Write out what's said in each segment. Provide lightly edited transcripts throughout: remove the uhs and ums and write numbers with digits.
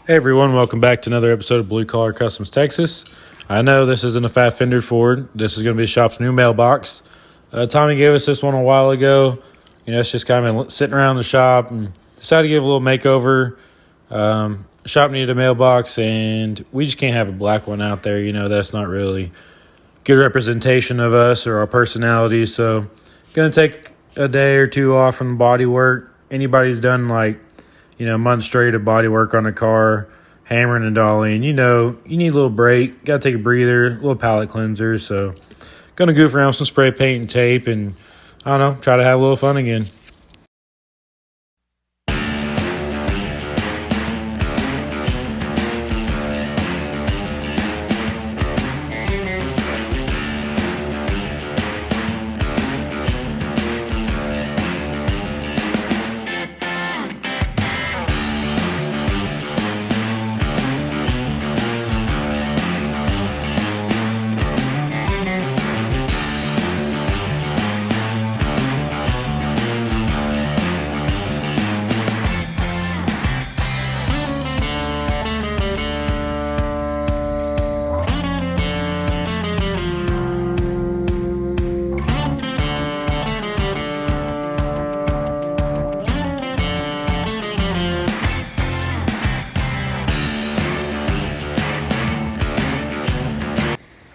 Hey everyone, welcome back to another episode of Blue Collar Customs Texas. I know this isn't a Fat Fender Ford. This is going to be the shop's new mailbox. Tommy gave us this one a while ago. It's just kind of sitting around the shop and decided to give a little makeover. The shop needed a mailbox and we just can't have a black one out there. That's not really good representation of us or our personality. So going to take a day or two off from body work. Anybody's done months straight of body work on a car, hammering and dollying, you need a little break. Got to take a breather, a little palate cleanser. So, going to goof around with some spray paint and tape and, try to have a little fun again.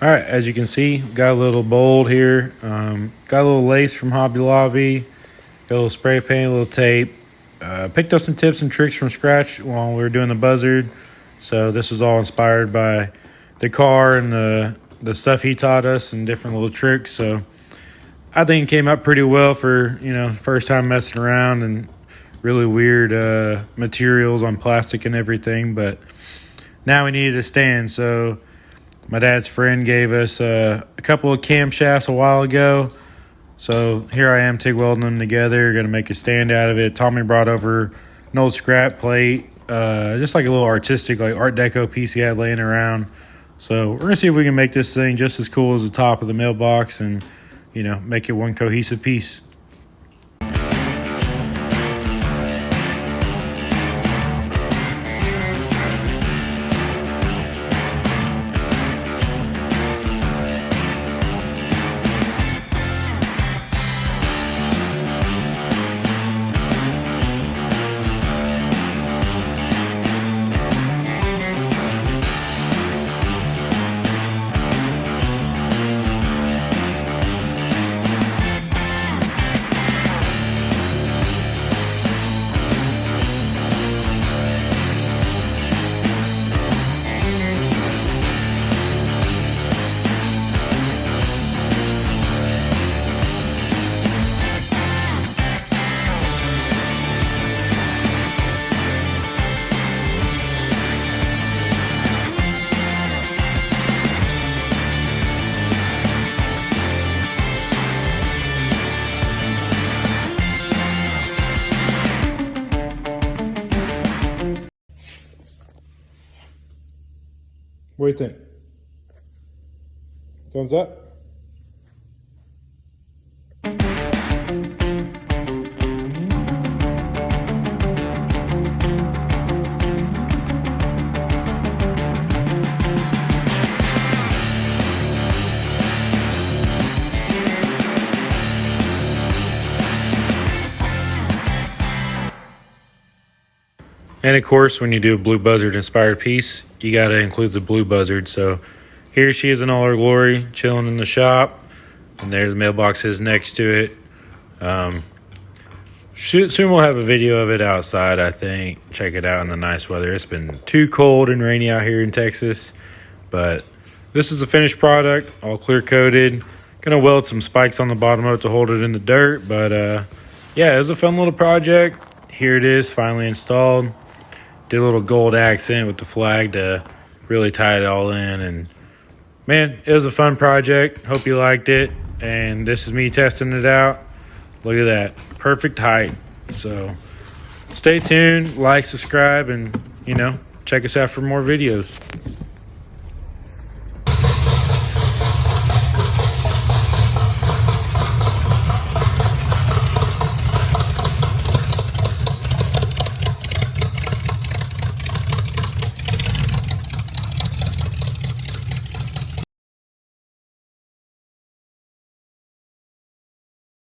All right, as you can see, got a little bold here. Got a little lace from Hobby Lobby. Got a little spray paint, a little tape. Picked up some tips and tricks from scratch while we were doing the buzzard. So this was all inspired by the car and the stuff he taught us and different little tricks. So I think it came out pretty well for, first time messing around and really weird materials on plastic and everything. But now we needed a stand, so my dad's friend gave us a couple of camshafts a while ago. So here I am TIG welding them together. Going to make a stand out of it. Tommy brought over an old scrap plate, just like a little artistic, like Art Deco piece he had laying around. So we're going to see if we can make this thing just as cool as the top of the mailbox and, make it one cohesive piece. What do you think? Thumbs up? And of course, when you do a blue buzzard inspired piece, you got to include the blue buzzard. So here she is in all her glory, chilling in the shop. And there the mailbox is next to it. Soon we'll have a video of it outside, I think. Check it out in the nice weather. It's been too cold and rainy out here in Texas. But this is a finished product, all clear coated. Gonna weld some spikes on the bottom of it to hold it in the dirt. But yeah, it was a fun little project. Here it is, finally installed. Did a little gold accent with the flag to really tie it all in. And man, it was a fun project. Hope you liked it. And this is me testing it out. Look at that. Perfect height. So stay tuned, like, subscribe, and, check us out for more videos.